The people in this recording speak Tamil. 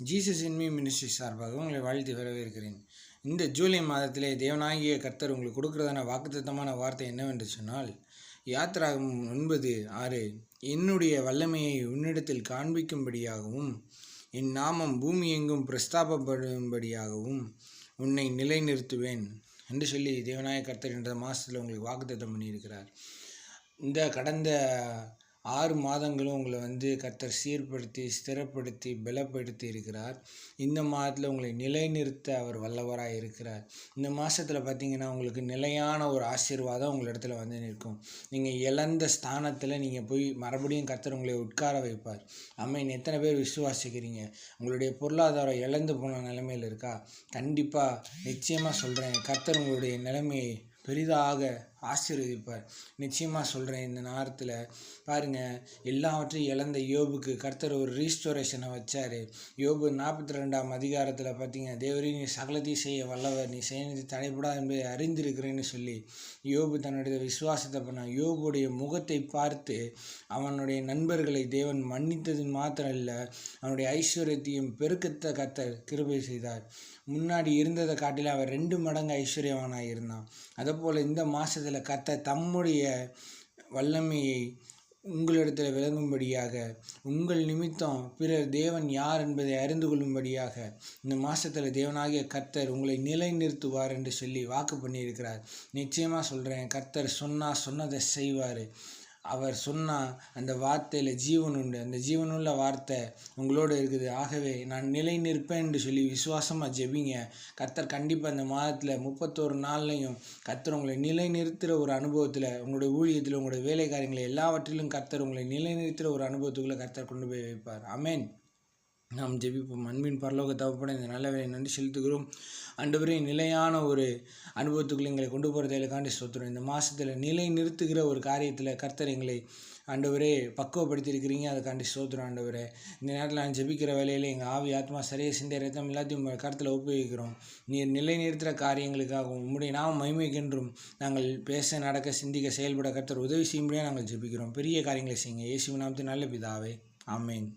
ஜீசஸ் இன் மீ மினிஸ்ட்ரி சார்பாக உங்களை வாழ்த்தி வரவேற்கிறேன். இந்த ஜூலை மாதத்திலே தேவனாகிய கர்த்தர் உங்களுக்கு கொடுக்கிறதான வாக்குத்தத்தமான வார்த்தை என்னவென்று சொன்னால், யாத்திராகமம் 9:6, என்னுடைய வல்லமையை உன்னிடத்தில் காண்பிக்கும்படியாகவும் என் நாமம் பூமி எங்கும் பிரஸ்தாபப்படும்படியாகவும் உன்னை நிலைநிறுத்துவேன் என்று சொல்லி தேவனாகிய கர்த்தர் இந்த மாதத்தில் உங்களுக்கு வாக்குத்தத்தம் பண்ணியிருக்கிறார். இந்த கடந்த 6 மாதங்களும் உங்களை கர்த்தர் சீர்படுத்தி ஸ்திரப்படுத்தி பலப்படுத்தி இருக்கிறார். இந்த மாதத்தில் உங்களை நிலைநிறுத்த அவர் வல்லவராக இருக்கிறார். இந்த மாதத்தில் பார்த்தீங்கன்னா உங்களுக்கு நிலையான ஒரு ஆசீர்வாதம் உங்களிடத்துல நிற்கும். நீங்கள் இழந்த ஸ்தானத்தில் நீங்கள் போய் மறுபடியும் கர்த்தர் உங்களை உட்கார வைப்பார். ஆமென். எத்தனை பேர் விசுவாசிக்கிறீங்க? உங்களுடைய பொருளாதாரம் இழந்து போன நிலைமையில் இருக்கா? கண்டிப்பாக நிச்சயமாக சொல்கிறேன், கர்த்தர் உங்களுடைய நிலைமையை பெரிதாக ஆசீர்வதிப்பார். நிச்சயமாக சொல்கிறேன். இந்த நேரத்தில் பாருங்கள், எல்லாவற்றையும் இழந்த யோபுக்கு கர்த்தர் ஒரு ரீஸ்டோரேஷனை வச்சார். யோபு 42ஆம் அதிகாரத்தில் பார்த்தீங்க, தேவரே நீ சகலத்தையும் செய்ய வல்லவர், நீ செய்ய தடைபடா என்பதை அறிந்திருக்கிறேன்னு சொல்லி யோபு தன்னுடைய விசுவாசத்தை பண்ணான். யோபுடைய முகத்தை பார்த்து அவனுடைய நண்பர்களை தேவன் மன்னித்தது மாத்திரம் இல்லை, அவனுடைய ஐஸ்வர்யத்தையும் பெருக்கத்தை கர்த்தர் கிருபை செய்தார். முன்னாடி இருந்ததை காட்டில அவன் 2 மடங்கு ஐஸ்வர்யவானாக இருந்தான். அதேபோல் இந்த மாதத்தில் கர்த்தர் தம்முடைய வல்லமையை உங்களிடத்தில் விளங்கும்படியாக, உங்கள் நிமித்தம் பிறர் தேவன் யார் என்பதை அறிந்து கொள்ளும்படியாக இந்த மாதத்தில் தேவனாகிய கர்த்தர் உங்களை நிலைநிறுத்துவார் என்று சொல்லி வாக்கு பண்ணியிருக்கிறார். நிச்சயமாக சொல்கிறேன், கர்த்தர் சொன்னதை செய்வார். அவர் சொன்னால் அந்த வார்த்தையில் ஜீவன் உண்டு. அந்த ஜீவனுள்ள வார்த்தை உங்களோடு இருக்குது. ஆகவே நான் நிலை நிற்பேன் என்று சொல்லி விசுவாசமாக ஜெபிங்க. கர்த்தர் கண்டிப்பாக அந்த மாதத்தில் 31 நாள்லையும் கர்த்தர் உங்களை நிலை நிறுத்துகிற ஒரு அனுபவத்தில், உங்களுடைய ஊழியத்தில், உங்களுடைய வேலை காரியங்களை எல்லாவற்றிலும் கர்த்தர் உங்களை நிலை நிறுத்துகிற ஒரு அனுபவத்துக்குள்ளே கர்த்தர் கொண்டு போய் வைப்பார். ஆமென். நாம் ஜெபிப்போம். அன்பின் பரலோக தகப்பனே, இந்த நல்ல வேலை நன்றி செலுத்துகிறோம். ஆண்டவரே, நிலையான ஒரு அனுபவத்துக்குள்ளே எங்களை கொண்டு போகிறதுக்காண்டி ஸ்தோத்திரம். இந்த மாதத்தில் நிலை நிறுத்துகிற ஒரு காரியத்தில் கர்த்தர் எங்களை ஆண்டவரே பக்குவப்படுத்தியிருக்கிறீங்க. அதுக்காண்டி ஸ்தோத்திரம். ஆண்டவரே, இந்த நேரத்தில் நான் ஜெபிக்கிற வேலையில் எங்கள் ஆவி ஆத்மா சரியாக சிந்தை ரத்தம் எல்லாத்தையும் கருத்தில் உபயோகிக்கிறோம். நீர் நிலை நிறுத்துகிற காரியங்களுக்காகவும் உம்முடைய நாம மகிமைக்கென்றும் நாங்கள் பேச, நடக்க, சிந்திக்க, செயல்பட கர்த்தர் உதவி செய்யும்படியாக நாங்கள் ஜெபிக்கிறோம். பெரிய காரியங்களை செய்யுங்க. இயேசுவின் நாமத்தில் நல்ல பிதாவே. ஆமென்.